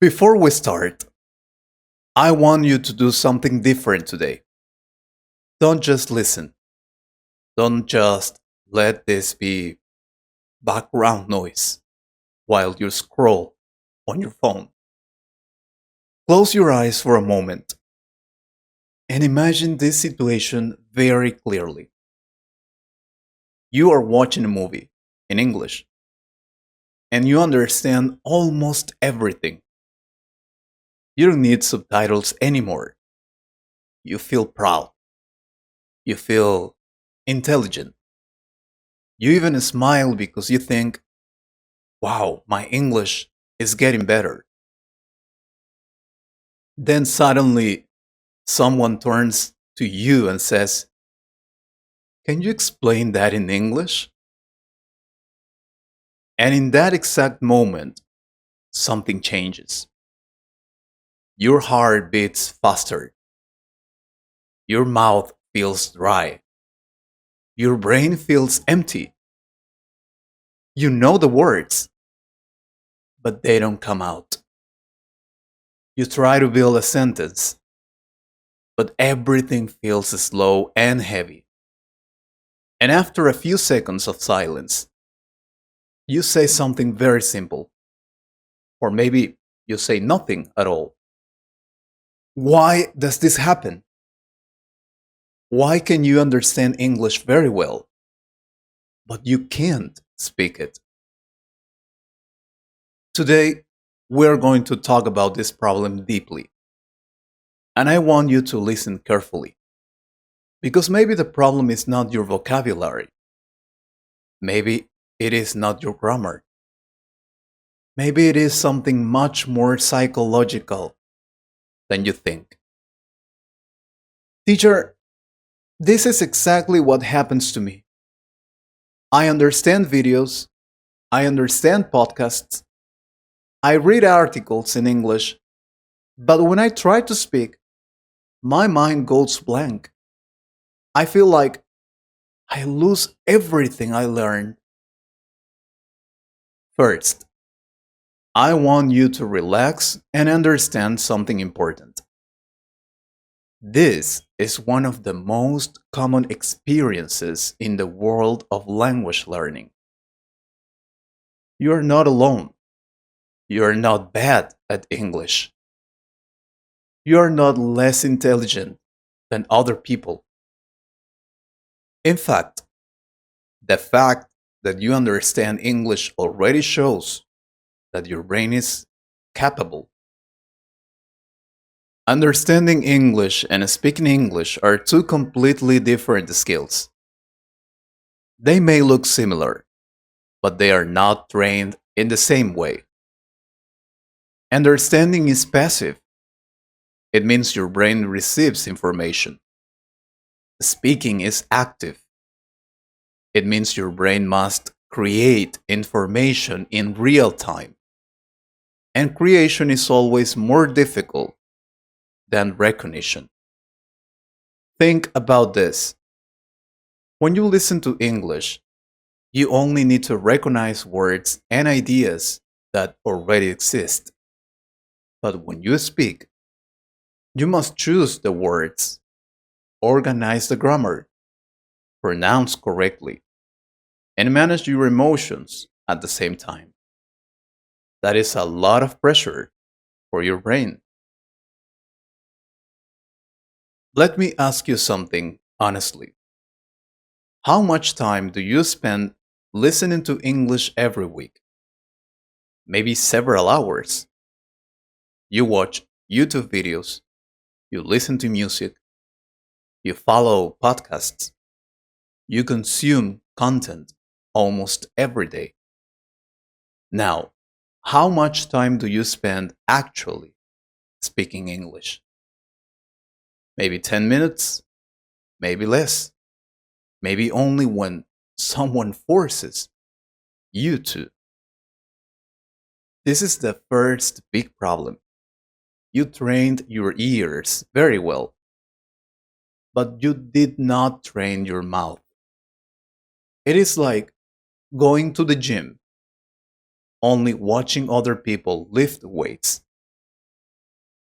Before we start, I want you to do something different today. Don't just listen. Don't just let this be background noise while you scroll on your phone. Close your eyes for a moment and imagine this situation very clearly. You are watching a movie in English and you understand almost everything. You don't need subtitles anymore. You feel proud. You feel intelligent. You even smile because you think, wow, my English is getting better. Then suddenly someone turns to you and says, can you explain that in English? And in that exact moment, something changes. Your heart beats faster. Your mouth feels dry. Your brain feels empty. You know the words, but they don't come out. You try to build a sentence, but everything feels slow and heavy. And after a few seconds of silence, you say something very simple. Or maybe you say nothing at all. Why does this happen? Why can you understand English very well, but you can't speak it? Today, we're going to talk about this problem deeply. And I want you to listen carefully. Because maybe the problem is not your vocabulary. Maybe it is not your grammar. Maybe it is something much more psychological than you think. Teacher, this is exactly what happens to me. I understand videos, I understand podcasts, I read articles in English, but when I try to speak, my mind goes blank. I feel like I lose everything I learned. First, I want you to relax and understand something important. This is one of the most common experiences in the world of language learning. You're not alone. You're not bad at English. You're not less intelligent than other people. In fact that you understand English already shows that your brain is capable. Understanding English and speaking English are two completely different skills. They may look similar, but they are not trained in the same way. Understanding is passive. It means your brain receives information. Speaking is active. It means your brain must create information in real time. And creation is always more difficult than recognition. Think about this. When you listen to English, you only need to recognize words and ideas that already exist. But when you speak, you must choose the words, organize the grammar, pronounce correctly, and manage your emotions at the same time. That is a lot of pressure for your brain. Let me ask you something honestly. How much time do you spend listening to English every week? Maybe several hours. You watch YouTube videos, you listen to music, you follow podcasts, you consume content almost every day. Now, how much time do you spend actually speaking English? Maybe 10 minutes, maybe less, maybe only when someone forces you to. This is the first big problem. You trained your ears very well, but you did not train your mouth. It is like going to the gym, only watching other people lift weights.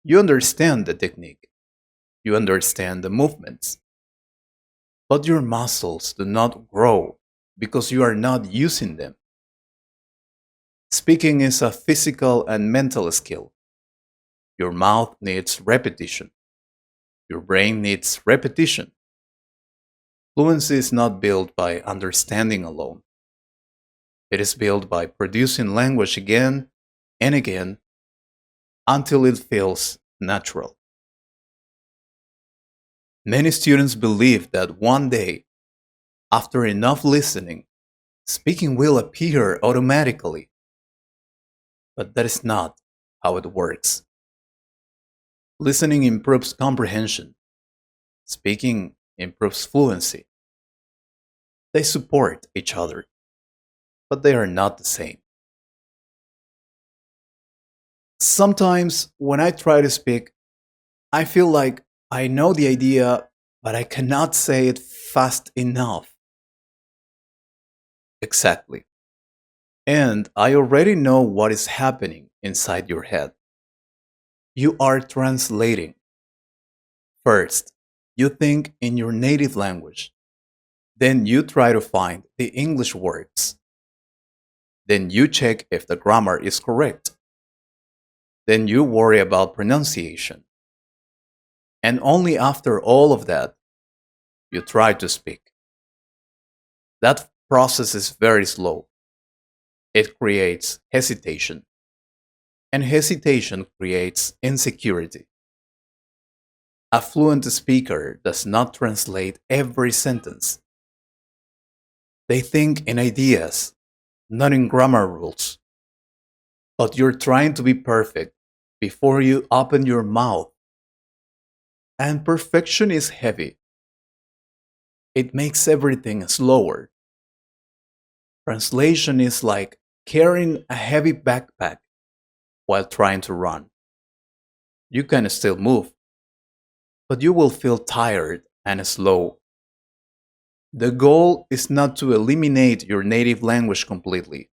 You understand the technique, you understand the movements, but your muscles do not grow because you are not using them. Speaking is a physical and mental skill. Your mouth needs repetition. Your brain needs repetition. Fluency is not built by understanding alone. It is built by producing language again and again until it feels natural. Many students believe that one day, after enough listening, speaking will appear automatically, but that is not how it works. Listening improves comprehension, speaking improves fluency. They support each other, but they are not the same. Sometimes when I try to speak, I feel like I know the idea, but I cannot say it fast enough. Exactly. And I already know what is happening inside your head. You are translating. First, you think in your native language. Then you try to find the English words. Then you check if the grammar is correct. Then you worry about pronunciation. And only after all of that, you try to speak. That process is very slow. It creates hesitation. And hesitation creates insecurity. A fluent speaker does not translate every sentence. They think in ideas, not in grammar rules. But you're trying to be perfect before you open your mouth. And perfection is heavy. It makes everything slower. Translation is like carrying a heavy backpack while trying to run. You can still move, but you will feel tired and slow. The goal is not to eliminate your native language completely.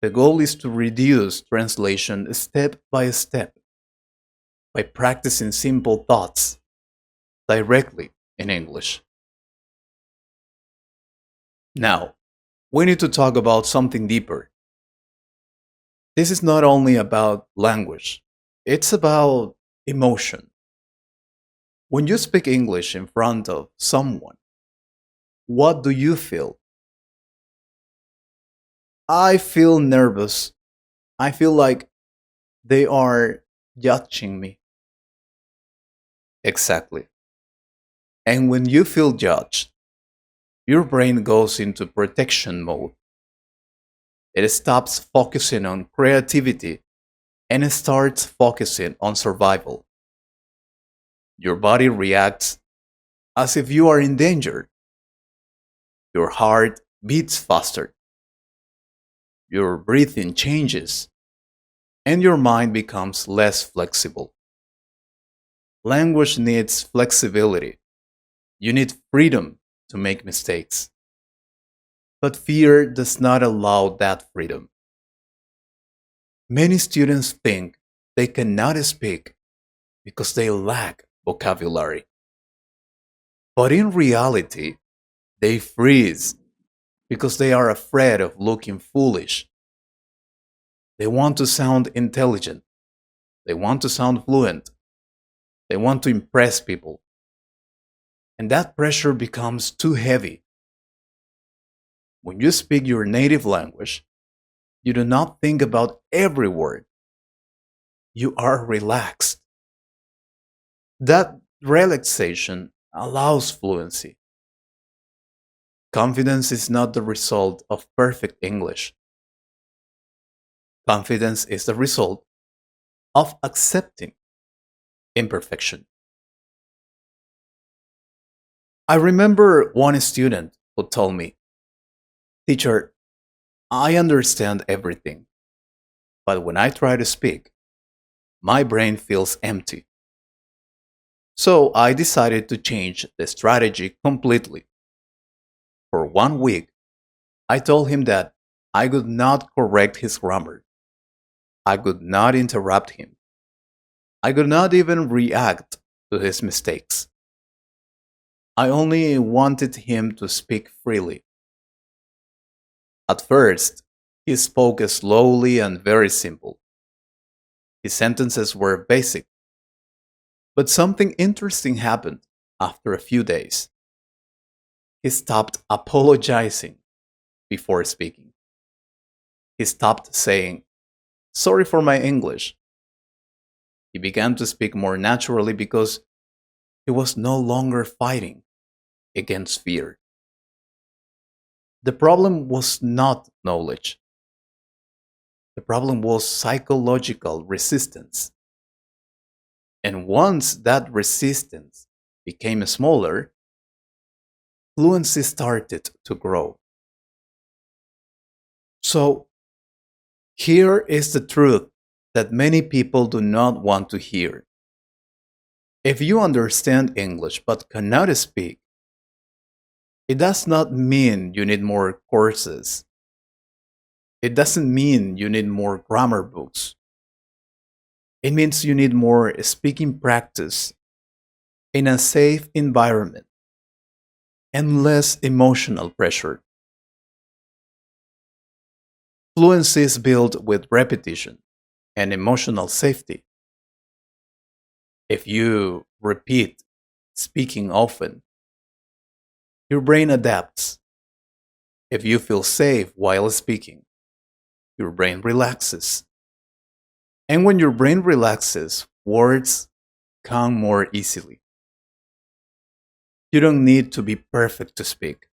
The goal is to reduce translation step by step by practicing simple thoughts directly in English. Now, we need to talk about something deeper. This is not only about language, it's about emotion. When you speak English in front of someone, what do you feel? I feel nervous. I feel like they are judging me. Exactly. And when you feel judged, your brain goes into protection mode. It stops focusing on creativity and it starts focusing on survival. Your body reacts as if you are in danger. Your heart beats faster. Your breathing changes and your mind becomes less flexible. Language needs flexibility. You need freedom to make mistakes. But fear does not allow that freedom. Many students think they cannot speak because they lack vocabulary. But in reality, they freeze because they are afraid of looking foolish. They want to sound intelligent. They want to sound fluent. They want to impress people. And that pressure becomes too heavy. When you speak your native language, you do not think about every word. You are relaxed. That relaxation allows fluency. Confidence is not the result of perfect English. Confidence is the result of accepting imperfection. I remember one student who told me, "Teacher, I understand everything, but when I try to speak, my brain feels empty." So I decided to change the strategy completely. For 1 week, I told him that I would not correct his grammar. I would not interrupt him. I could not even react to his mistakes. I only wanted him to speak freely. At first, he spoke slowly and very simple. His sentences were basic, but something interesting happened after a few days. He stopped apologizing before speaking. He stopped saying, "Sorry for my English." He began to speak more naturally because he was no longer fighting against fear. The problem was not knowledge, the problem was psychological resistance. And once that resistance became smaller, fluency started to grow. So, here is the truth that many people do not want to hear. If you understand English but cannot speak, it does not mean you need more courses. It doesn't mean you need more grammar books. It means you need more speaking practice in a safe environment and less emotional pressure. Fluency is built with repetition and emotional safety. If you repeat speaking often, your brain adapts. If you feel safe while speaking, your brain relaxes. And when your brain relaxes, words come more easily. You don't need to be perfect to speak.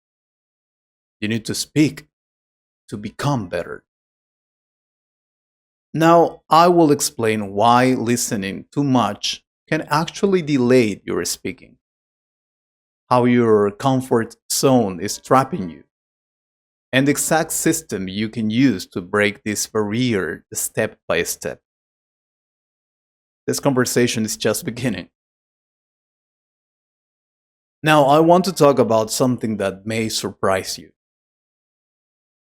You need to speak to become better. Now, I will explain why listening too much can actually delay your speaking, how your comfort zone is trapping you, and the exact system you can use to break this barrier step by step. This conversation is just beginning. Now, I want to talk about something that may surprise you.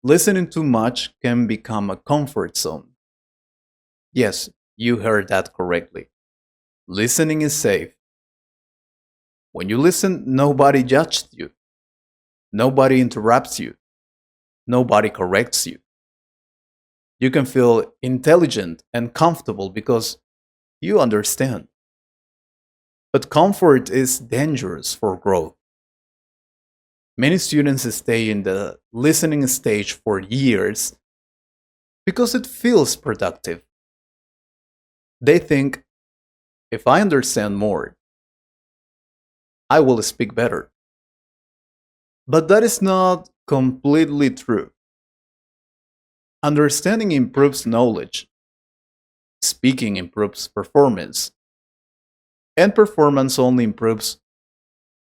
Listening too much can become a comfort zone. Yes, you heard that correctly. Listening is safe. When you listen, nobody judges you, nobody interrupts you, nobody corrects you. You can feel intelligent and comfortable because you understand. But comfort is dangerous for growth. Many students stay in the listening stage for years because it feels productive. They think, if I understand more, I will speak better. But that is not completely true. Understanding improves knowledge, speaking improves performance, and performance only improves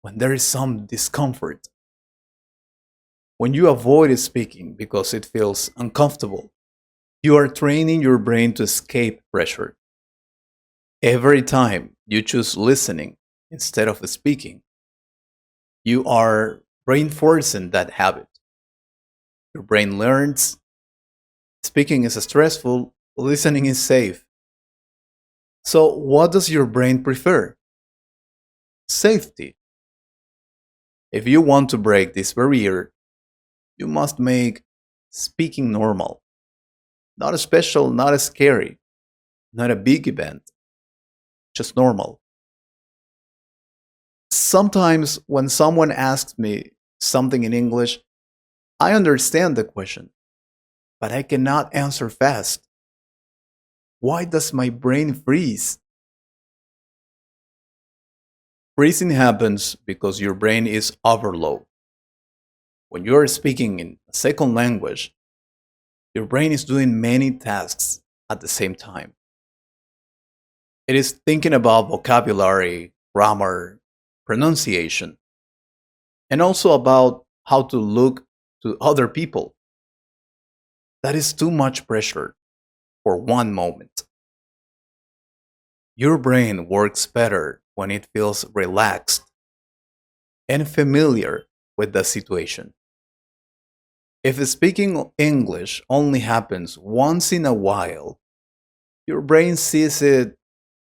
when there is some discomfort. When you avoid speaking because it feels uncomfortable, you are training your brain to escape pressure. Every time you choose listening instead of speaking, you are reinforcing that habit. Your brain learns speaking is stressful, listening is safe. So, what does your brain prefer? Safety. If you want to break this barrier, you must make speaking normal. Not special, not scary, not a big event, just normal. Sometimes when someone asks me something in English, I understand the question, but I cannot answer fast. Why does my brain freeze? Freezing happens because your brain is overload. When you are speaking in a second language, your brain is doing many tasks at the same time. It is thinking about vocabulary, grammar, pronunciation, and also about how to look to other people. That is too much pressure for one moment. Your brain works better when it feels relaxed and familiar with the situation. If speaking English only happens once in a while, your brain sees it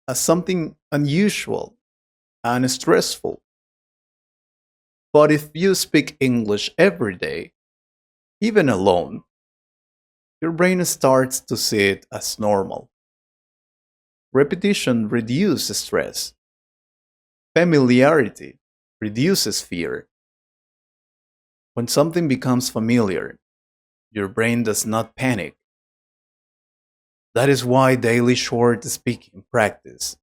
as something unusual and stressful. But if you speak English every day, even alone, your brain starts to see it as normal. Repetition reduces stress. Familiarity reduces fear. When something becomes familiar, your brain does not panic. That is why daily short speaking practice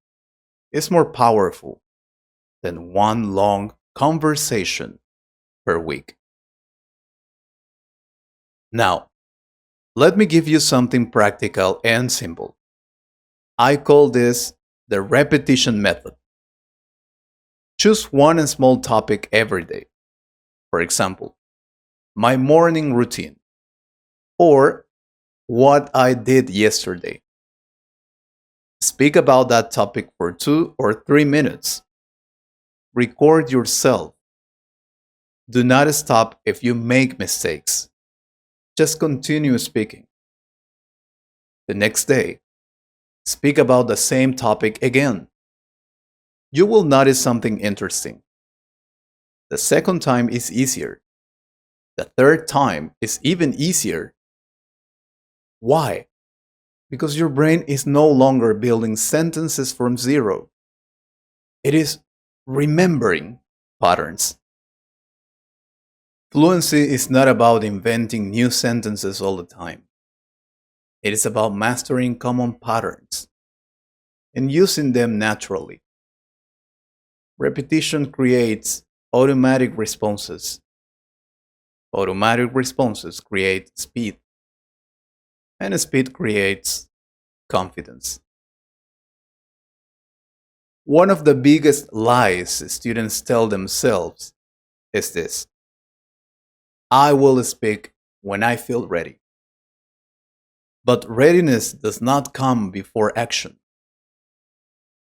is more powerful than one long conversation per week. Now, let me give you something practical and simple. I call this the repetition method. Choose one small topic every day. For example, my morning routine or what I did yesterday. Speak about that topic for 2 or 3 minutes. Record yourself. Do not stop if you make mistakes. Just continue speaking. The next day, speak about the same topic again. You will notice something interesting. The second time is easier. The third time is even easier. Why? Because your brain is no longer building sentences from zero. It is remembering patterns. Fluency is not about inventing new sentences all the time. It is about mastering common patterns and using them naturally. Repetition creates automatic responses. Automatic responses create speed, and speed creates confidence. One of the biggest lies students tell themselves is this: I will speak when I feel ready. But readiness does not come before action,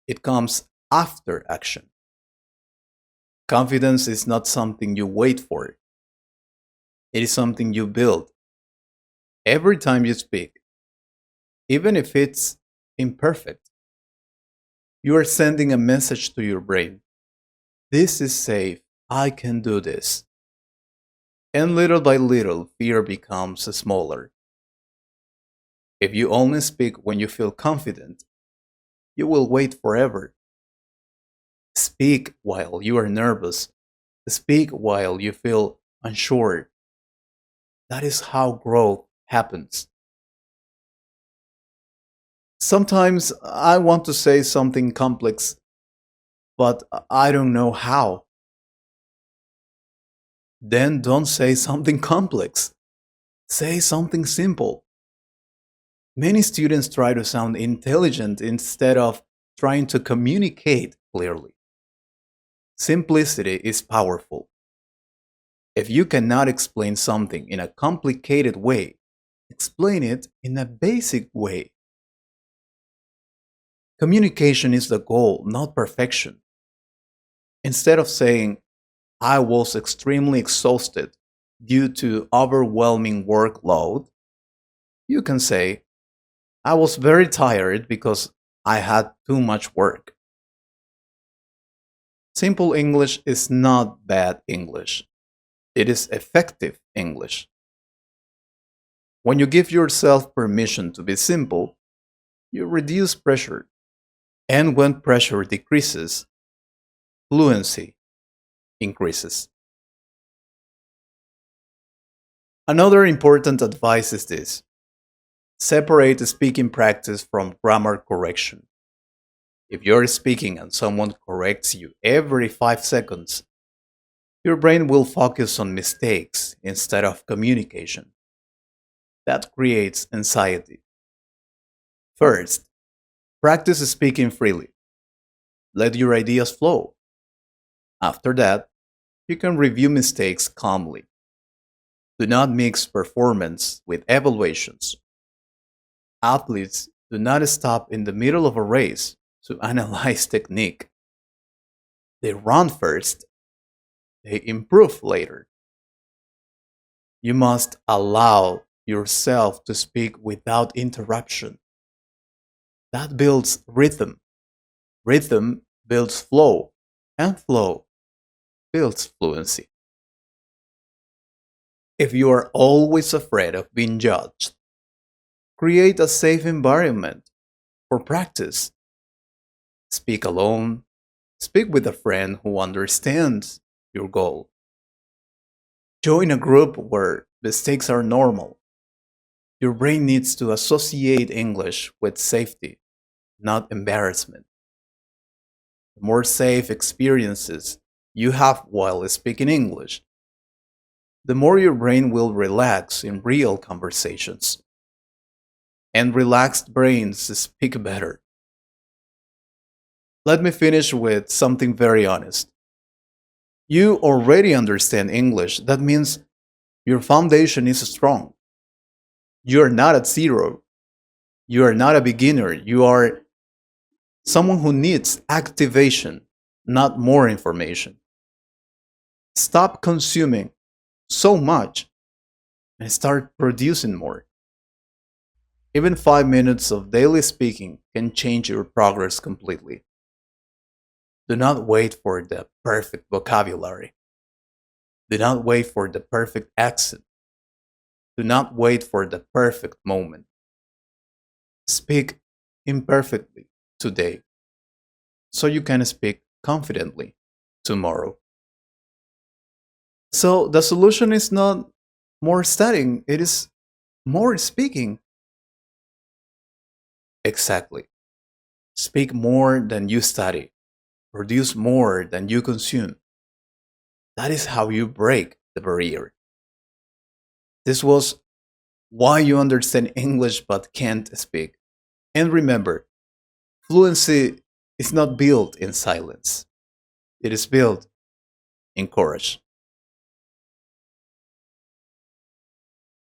it comes after action. Confidence is not something you wait for, it is something you build. Every time you speak, even if it's imperfect, you are sending a message to your brain. This is safe. I can do this. And little by little, fear becomes smaller. If you only speak when you feel confident, you will wait forever. Speak while you are nervous. Speak while you feel unsure. That is how growth happens. Sometimes I want to say something complex, but I don't know how. Then don't say something complex. Say something simple. Many students try to sound intelligent instead of trying to communicate clearly. Simplicity is powerful. If you cannot explain something in a complicated way, explain it in a basic way. Communication is the goal, not perfection. Instead of saying, I was extremely exhausted due to overwhelming workload, you can say, I was very tired because I had too much work. Simple English is not bad English. It is effective English. When you give yourself permission to be simple, you reduce pressure. And when pressure decreases, fluency increases. Another important advice is this: separate speaking practice from grammar correction. If you're speaking and someone corrects you every 5 seconds, your brain will focus on mistakes instead of communication. That creates anxiety. First, practice speaking freely. Let your ideas flow. After that, you can review mistakes calmly. Do not mix performance with evaluations. Athletes do not stop in the middle of a race to analyze technique. They run first, they improve later. You must allow yourself to speak without interruption. That builds rhythm. Rhythm builds flow, and flow builds fluency. If you are always afraid of being judged, create a safe environment for practice. Speak alone, speak with a friend who understands your goal. Join a group where mistakes are normal. Your brain needs to associate English with safety, not embarrassment. The more safe experiences you have while speaking English, the more your brain will relax in real conversations. And relaxed brains speak better. Let me finish with something very honest. You already understand English. That means your foundation is strong. You are not at zero. You are not a beginner. You are someone who needs activation, not more information. Stop consuming so much and start producing more. Even 5 minutes of daily speaking can change your progress completely. Do not wait for the perfect vocabulary. Do not wait for the perfect accent. Do not wait for the perfect moment. Speak imperfectly today so you can speak confidently tomorrow. So the solution is not more studying, it is more speaking. Exactly. Speak more than you study, produce more than you consume. That is how you break the barrier. This was why you understand English but can't speak. And remember, fluency is not built in silence, it is built in courage.